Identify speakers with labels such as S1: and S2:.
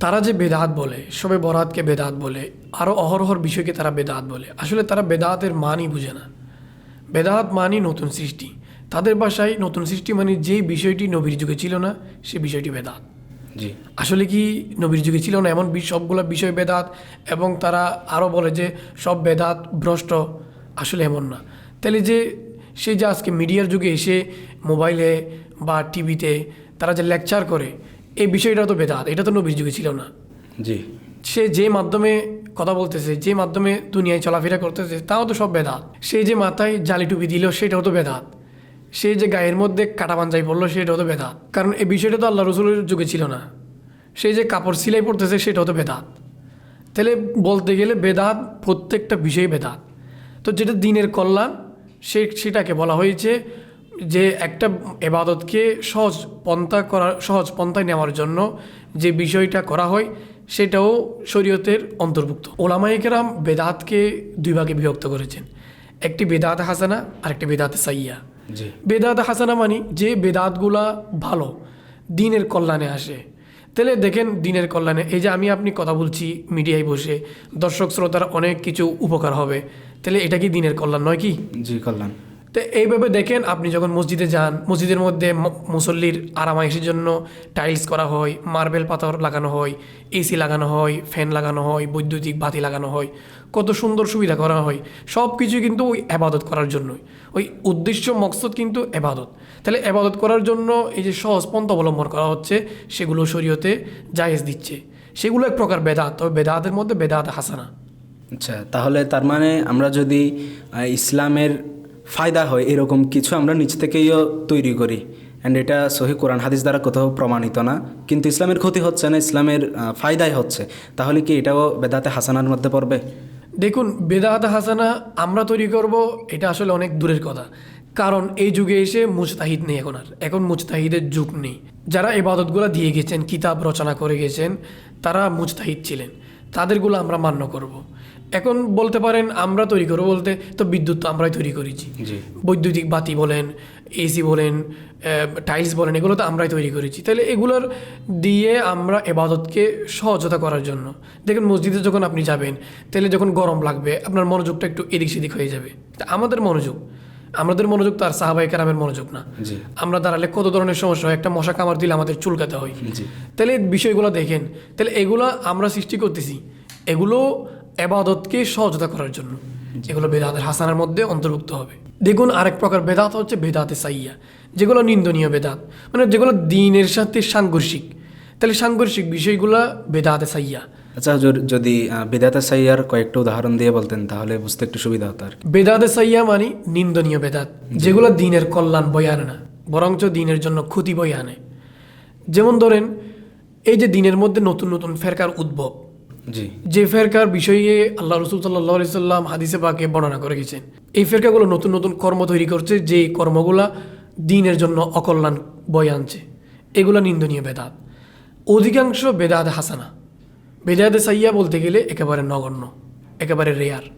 S1: তারা যে বেদাত বলে, সবে বরাতকে বেদাত বলে, আরও অহরহর বিষয়কে তারা বেদাত বলে, আসলে তারা বেদাতের মানই বুঝে না। বেদাত মানি নতুন সৃষ্টি। তাদের ভাষায় নতুন সৃষ্টি মানে যেই বিষয়টি নবীর যুগে ছিল না, সে বিষয়টি বেদাত।
S2: জি।
S1: আসলে কি নবীর যুগে ছিল না এমন সবগুলো বিষয় বেদাত? এবং তারা আরও বলে যে সব বেদাত ভ্রষ্ট। আসলে এমন না। তাহলে যে সে যে আজকে মিডিয়ার যুগে এসে মোবাইলে বা টিভিতে তারা যে লেকচার করে, এই বিষয়টা তো বেদাত, এটা তো নবীর যুগে ছিল না।
S2: জি।
S1: সে যে মাধ্যমে কথা বলতেছে, যে মাধ্যমে দুনিয়ায় চলাফেরা করতেছে, তাও তো সব বেদাত। সে যে মাথায় জালি টুপি দিল, সেটাও তো বেদাত। সে যে গায়ের মধ্যে কাটা পাঞ্জাবি পড়লো, সেটাও তো বেদাত। কারণ এই বিষয়টা তো আল্লাহ রসুলের যুগে ছিল না। সে যে কাপড় সিলাই পড়তেছে, সেটাও তো বেদাত। তাহলে বলতে গেলে বেদাত প্রত্যেকটা বিষয় বেদাত। তো যেটা দিনের কল্যাণ, সেটাকে বলা হয়েছে যে একটা এবাদতকে সহজ পন্থায় নেওয়ার জন্য যে বিষয়টা করা হয়, সেটাও শরীয়তের অন্তর্ভুক্ত। ওলামায়ে কেরাম বেদাতকে দুই ভাগে বিভক্ত করেছেন, একটি বেদাত হাসানা আর একটি বেদাত সাইয়্যা।
S2: জি।
S1: বেদাত হাসানা মানে যে বেদাতগুলা ভালো, দিনের কল্যাণে আসে। তাহলে দেখেন দিনের কল্যাণে, এই যে আপনি কথা বলছি মিডিয়ায় বসে, দর্শক শ্রোতার অনেক কিছু উপকার হবে, তাহলে এটা কি দিনের কল্যাণ নয় কি?
S2: জি, কল্যাণ।
S1: তো এইভাবে দেখেন, আপনি যখন মসজিদে যান, মসজিদের মধ্যে মুসল্লির আরামায়েশের জন্য টাইলস করা হয়, মার্বেল পাথর লাগানো হয়, এসি লাগানো হয়, ফ্যান লাগানো হয়, বৈদ্যুতিক বাতি লাগানো হয়, কত সুন্দর সুবিধা করা হয়। সব কিছুই কিন্তু ওই আবাদত করার জন্যই, ওই উদ্দেশ্য মকসদ কিন্তু আবাদত। তাহলে আবাদত করার জন্য এই যে সহজ পন্থা অবলম্বন করা হচ্ছে, সেগুলো শরীয়তে জায়েজ দিচ্ছে। সেগুলো এক প্রকার বেদাত, তবে বেদাতের মধ্যে বেদাত হাসানা।
S2: আচ্ছা, তাহলে তার মানে আমরা যদি ইসলামের ফায়দা হয় এরকম কিছু আমরা নিজ থেকেইও তৈরি করি, অ্যান্ড এটা সহি কোরআন হাদিস দ্বারা কোথাও প্রমাণিত না, কিন্তু ইসলামের ক্ষতি হচ্ছে না, ইসলামের ফায়দাই হচ্ছে, তাহলে কি এটাও বেদাতে হাসানার মধ্যে পড়বে?
S1: দেখুন, বেদাত হাসানা আমরা তৈরি করব, এটা আসলে অনেক দূরের কথা। কারণ এই যুগে এসে মুজতাহিদ নেই, এখন মুজতাহিদের যুগ নেই। যারা ইবাদতগুলো দিয়ে গেছেন, কিতাব রচনা করে গেছেন, তারা মুজতাহিদ ছিলেন, তাদেরগুলো আমরা মান্য করব। এখন বলতে পারেন আমরা তৈরি করবো বলতে, তো বিদ্যুৎ তো আমরাই তৈরি করেছি।
S2: জি।
S1: বৈদ্যুতিক বাতি বলেন, এসি বলেন, টাইলস বলেন, এগুলো তো আমরাই তৈরি করেছি। তাহলে এগুলোর দিয়ে আমরা ইবাদতকে সহজতা করার জন্য, দেখুন মসজিদে যখন আপনি যাবেন, তাহলে যখন গরম লাগবে আপনার মনোযোগটা একটু এদিক সেদিক হয়ে যাবে। তা আমাদের মনোযোগ তো আর সাহাবায়ে কেরামের মনোযোগ না।
S2: জি।
S1: আমরা দাঁড়ালে কত ধরনের সমস্যা হয়, একটা মশা কামড় দিলে আমাদের চুলকাতে হয়।
S2: জি।
S1: তাহলে বিষয়গুলো দেখেন, তাহলে এগুলো আমরা সৃষ্টি করতেছি, এগুলো ইবাদতকে সহজতা করার জন্য, এগুলো বেদাতের হাসানার মধ্যে অন্তর্ভুক্ত হবে। দেখুন, আরেক প্রকার বেদাত হচ্ছে বেদাতে সাইয়্যা, যেগুলো নিন্দনীয় বেদাত, মানে যেগুলো দ্বীনের সাথে সাংঘর্ষিক। তাহলে সাংঘর্ষিক বিষয়গুলো বেদাতে সাইয়্যা।
S2: আচ্ছা হুজুর, যদি বেদাতে সাইয়ার কয়েকটা উদাহরণ দিয়ে বলতেন তাহলে বুঝতে একটু সুবিধা হতো আর কি।
S1: বেদাতে সাইয়্যা মানে নিন্দনীয় বেদাত, যেগুলো দ্বীনের কল্যাণ বয়ে আনে না, বরঞ্চ দ্বীনের জন্য ক্ষতি বয়ে আনে। যেমন ধরেন, এই যে দ্বীনের মধ্যে নতুন নতুন ফেরকার উদ্ভব,
S2: জি।
S1: যে ফেরকার বিষয়ে আল্লাহ রসুল সাল্লাল্লাহু আলাইহি সাল্লাম হাদিসে পাকে বর্ণনা করে গেছেন, এই ফেরকাগুলো নতুন নতুন কর্ম তৈরি করছে, যে কর্মগুলা দ্বীনের জন্য অকল্যাণ বয়ে আনছে, এগুলো নিন্দনীয় বেদাত। অধিকাংশ বেদাত হাসানা, বেদাতে সাইয়্যা বলতে গেলে একেবারে নগণ্য, একেবারে রেয়ার।